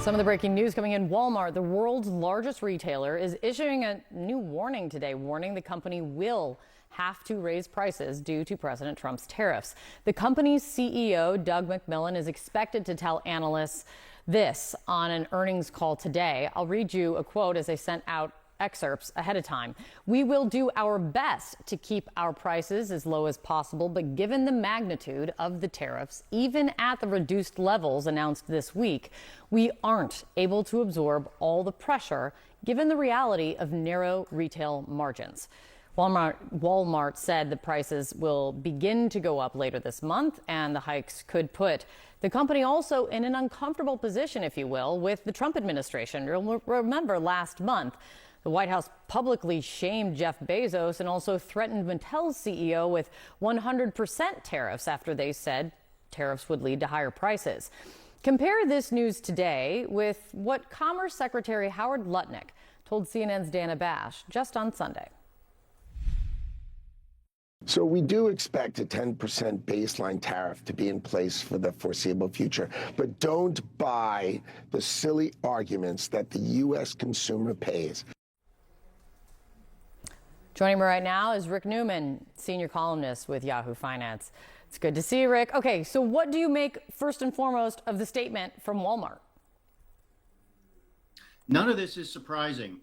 Some of the breaking news coming in. Walmart, the world's largest retailer, is issuing a new warning today, warning the company will have to raise prices due to President Trump's tariffs. The company's CEO, Doug McMillon, is expected to tell analysts this on an earnings call today. I'll read you a quote as they sent out excerpts ahead of time. "We will do our best to keep our prices as low as possible, but given the magnitude of the tariffs, even at the reduced levels announced this week, we aren't able to absorb all the pressure given the reality of narrow retail margins." Walmart said the prices will begin to go up later this month, and the hikes could put the company also in an uncomfortable position, if you will, with the Trump administration. You'll remember last month, the White House publicly shamed Jeff Bezos and also threatened Mattel's CEO with 100% tariffs after they said tariffs would lead to higher prices. Compare this news today with what Commerce Secretary Howard Lutnick told CNN's Dana Bash just on Sunday. So we do expect a 10% baseline tariff to be in place for the foreseeable future. But don't buy the silly arguments that the U.S. consumer pays. Joining me right now is Rick Newman, senior columnist with Yahoo Finance. It's good to see you, Rick. Okay, so what do you make, first and foremost, of the statement from Walmart? None of this is surprising.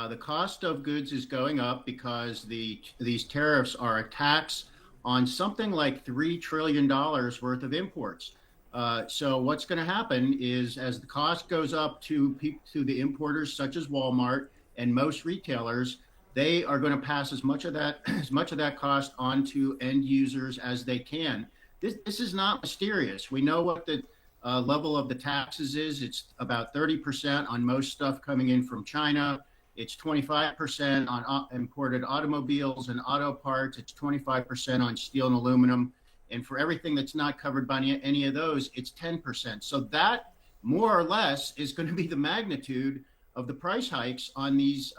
The cost of goods is going up because these tariffs are a tax on something like $3 trillion worth of imports. So what's going to happen is, as the cost goes up to the importers such as Walmart and most retailers, they are going to pass as much of that cost on to end users as they can. This is not mysterious. We know what the level of the taxes is. It's about 30% on most stuff coming in from China. It's 25% on imported automobiles and auto parts. It's 25% on steel and aluminum. And for everything that's not covered by any of those, it's 10%. So that, more or less, is going to be the magnitude of the price hikes on these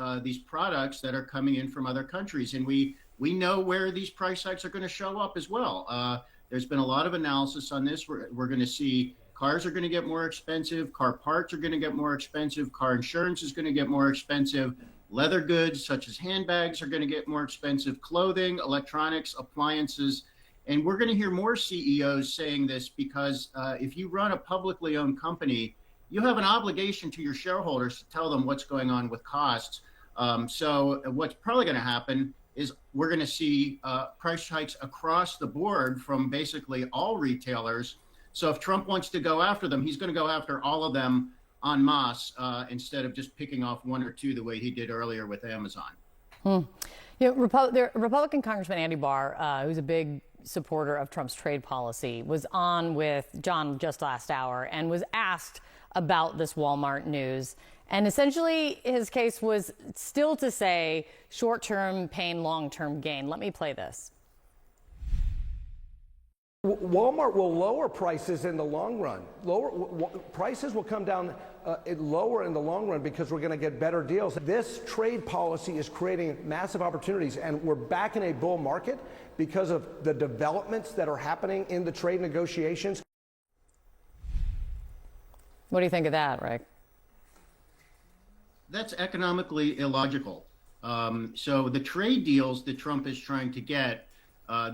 products that are coming in from other countries. And we know where these price hikes are going to show up as well. There's been a lot of analysis on this. We're going to see cars are going to get more expensive, car parts are going to get more expensive, car insurance is going to get more expensive, leather goods such as handbags are going to get more expensive, clothing, electronics, appliances. And we're going to hear more CEOs saying this because if you run a publicly owned company, you have an obligation to your shareholders to tell them what's going on with costs. So what's probably going to happen is we're going to see price hikes across the board from basically all retailers. So if Trump wants to go after them, he's going to go after all of them en masse instead of just picking off one or two the way he did earlier with Amazon. You know, Republican Congressman Andy Barr, who's a big supporter of Trump's trade policy, was on with John just last hour and was asked about this Walmart news. And essentially, his case was still to say short-term pain, long-term gain. Let me play this. Walmart will lower prices in the long run. Prices will come down lower in the long run because we're going to get better deals. This trade policy is creating massive opportunities, and we're back in a bull market because of the developments that are happening in the trade negotiations. What do you think of that, Rick? That's economically illogical. So the trade deals that Trump is trying to get,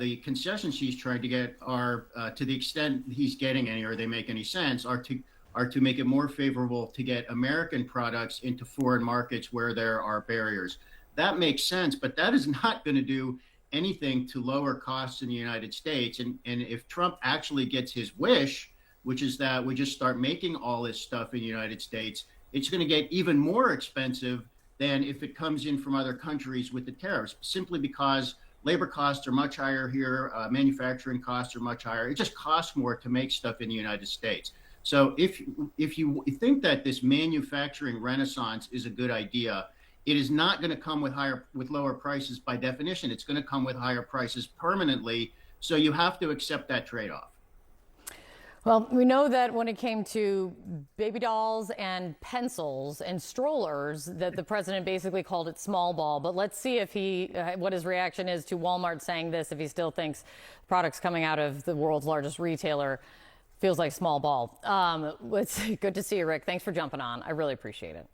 the concessions he's trying to get are, to the extent he's getting any or they make any sense, are to make it more favorable to get American products into foreign markets where there are barriers. That makes sense, but that is not going to do anything to lower costs in the United States. And if Trump actually gets his wish, which is that we just start making all this stuff in the United States, it's going to get even more expensive than if it comes in from other countries with the tariffs, simply because labor costs are much higher here, manufacturing costs are much higher. It just costs more to make stuff in the United States. So if you think that this manufacturing renaissance is a good idea, it is not going to come with lower prices by definition. It's going to come with higher prices permanently. So you have to accept that trade-off. Well, we know that when it came to baby dolls and pencils and strollers, that the president basically called it small ball. But let's see if what his reaction is to Walmart saying this, if he still thinks products coming out of the world's largest retailer Feels like small ball. It's good to see you, Rick. Thanks for jumping on. I really appreciate it.